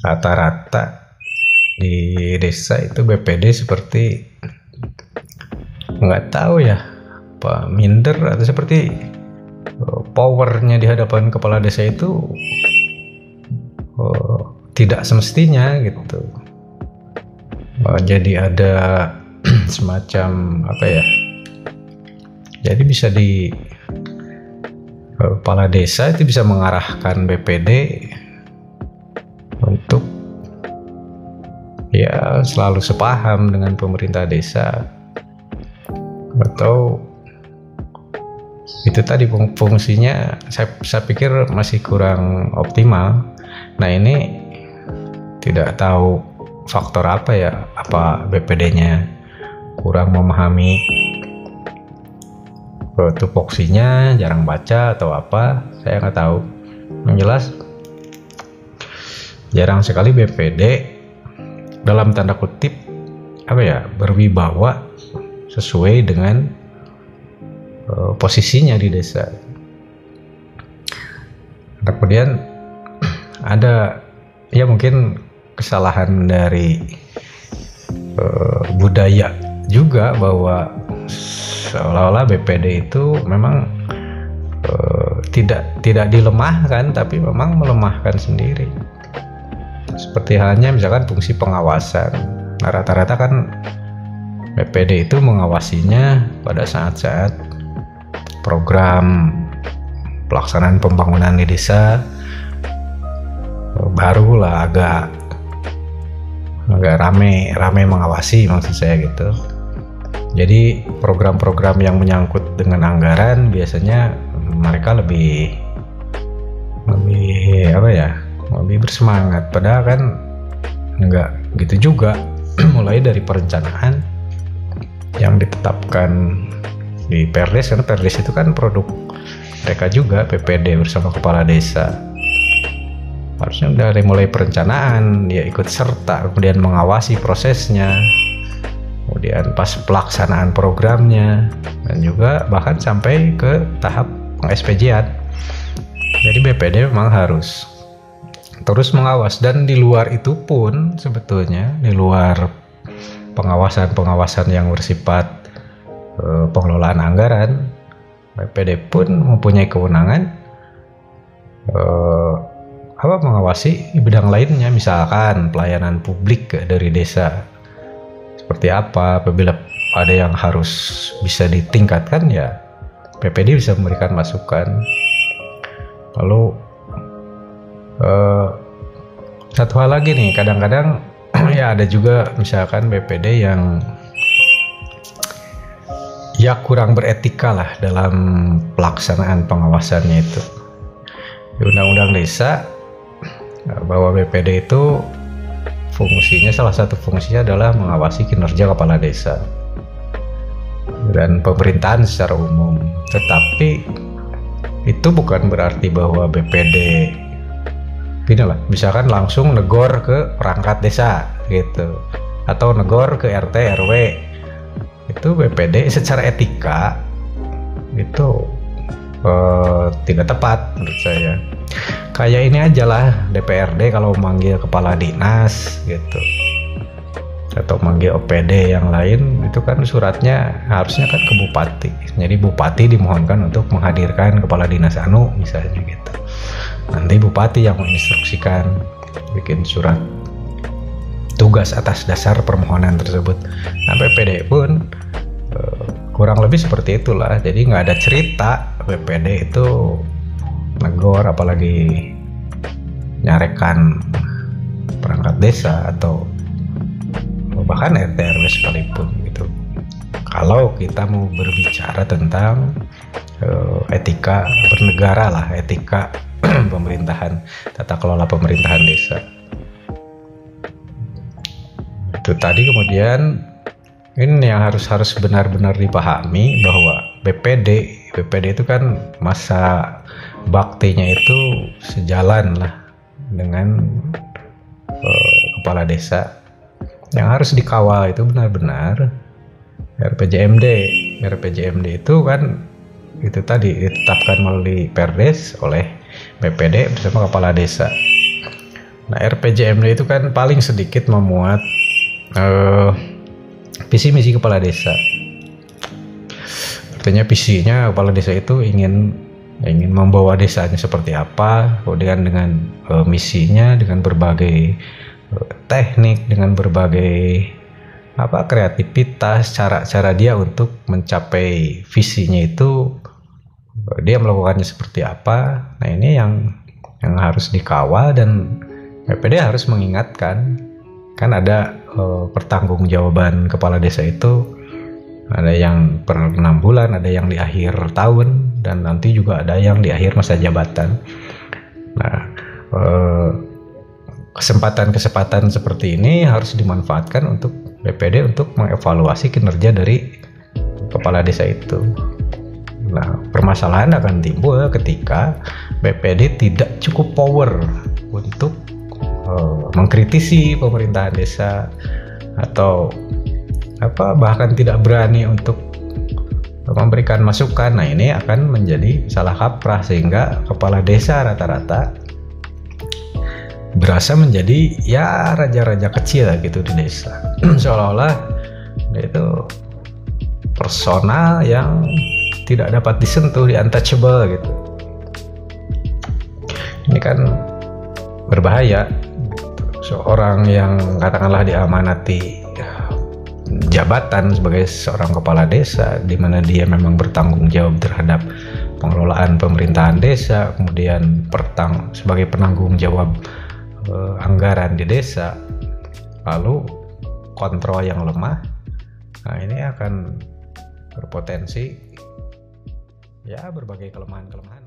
rata-rata di desa itu BPD seperti nggak tahu ya, apa minder atau seperti powernya di hadapan kepala desa itu tidak semestinya gitu. Jadi ada semacam apa ya, jadi bisa di kepala desa itu bisa mengarahkan BPD untuk ya selalu sepaham dengan pemerintah desa, atau itu tadi fungsinya saya pikir masih kurang optimal. Nah ini tidak tahu faktor apa ya, apa BPD-nya kurang memahami tupoksinya, jarang baca atau apa, saya nggak tahu. Yang jelas jarang sekali BPD dalam tanda kutip apa ya, berwibawa sesuai dengan posisinya di desa. Kemudian ada ya mungkin kesalahan dari budaya juga, bahwa seolah-olah BPD itu memang tidak dilemahkan, tapi memang melemahkan sendiri. Seperti halnya misalkan fungsi pengawasan. Nah, rata-rata kan BPD itu mengawasinya pada saat-saat program pelaksanaan pembangunan di desa, barulah agak rame mengawasi, maksud saya gitu. Jadi program-program yang menyangkut dengan anggaran biasanya mereka lebih apa ya, lebih bersemangat. Padahal kan enggak gitu juga. Mulai dari perencanaan yang ditetapkan di Perdes, karena Perdes itu kan produk mereka juga, PPD bersama kepala desa. Harusnya dari mulai perencanaan dia ikut serta, kemudian mengawasi prosesnya, kemudian pas pelaksanaan programnya, dan juga bahkan sampai ke tahap peng-SPJ-an. Jadi BPD memang harus terus mengawas, dan di luar itu pun sebetulnya, di luar pengawasan yang bersifat pengelolaan anggaran, BPD pun mempunyai kewenangan mengawasi di bidang lainnya, misalkan pelayanan publik dari desa seperti apa. Apabila ada yang harus bisa ditingkatkan, ya BPD bisa memberikan masukan. Lalu satu hal lagi nih, kadang-kadang ya ada juga misalkan BPD yang ya kurang beretika lah dalam pelaksanaan pengawasannya itu. Di Undang-Undang Desa bahwa BPD itu fungsinya, salah satu fungsinya adalah mengawasi kinerja kepala desa dan pemerintahan secara umum. Tetapi itu bukan berarti bahwa BPD gini lah, misalkan langsung negor ke perangkat desa gitu, atau negor ke RT RW. Itu BPD secara etika itu tidak tepat menurut saya. Kayak ini aja lah, DPRD kalau manggil kepala dinas gitu, atau manggil OPD yang lain, itu kan suratnya harusnya kan ke bupati. Jadi bupati dimohonkan untuk menghadirkan kepala dinas anu misalnya gitu. Nanti bupati yang menginstruksikan bikin surat tugas atas dasar permohonan tersebut. Nah, BPD pun kurang lebih seperti itulah. Jadi nggak ada cerita BPD itu negor, apalagi nyarekan perangkat desa atau bahkan RT RW sekalipun gitu. Kalau kita mau berbicara tentang etika bernegara lah, etika pemerintahan, tata kelola pemerintahan desa. Itu tadi. Kemudian ini yang harus benar-benar dipahami, bahwa BPD itu kan masa baktinya itu sejalan lah dengan kepala desa. Yang harus dikawal itu benar-benar RPJMD itu kan itu tadi ditetapkan melalui Perdes oleh BPD bersama kepala desa. Nah, RPJMD itu kan paling sedikit memuat visi misi kepala desa. Artinya visinya kepala desa itu ingin membawa desanya seperti apa, kemudian dengan misinya, dengan berbagai teknik, dengan berbagai kreativitas, cara-cara dia untuk mencapai visinya itu, dia melakukannya seperti apa. Nah, ini yang harus dikawal, dan BPD harus mengingatkan. Kan ada pertanggungjawaban kepala desa itu, ada yang per 6 bulan, ada yang di akhir tahun, dan nanti juga ada yang di akhir masa jabatan. Nah, kesempatan-kesempatan seperti ini harus dimanfaatkan untuk BPD untuk mengevaluasi kinerja dari kepala desa itu. Nah, permasalahan akan timbul ketika BPD tidak cukup power untuk mengkritisi pemerintahan desa, atau bahkan tidak berani untuk memberikan masukan. Nah, ini akan menjadi salah kaprah, sehingga kepala desa rata-rata berasa menjadi ya raja-raja kecil gitu di desa. Seolah-olah itu personal yang tidak dapat disentuh, di untouchable gitu. Ini kan berbahaya. Seorang yang katakanlah diamanati jabatan sebagai seorang kepala desa, di mana dia memang bertanggung jawab terhadap pengelolaan pemerintahan desa, kemudian sebagai penanggung jawab anggaran di desa, lalu kontrol yang lemah. Nah, ini akan berpotensi ya berbagai kelemahan-kelemahan.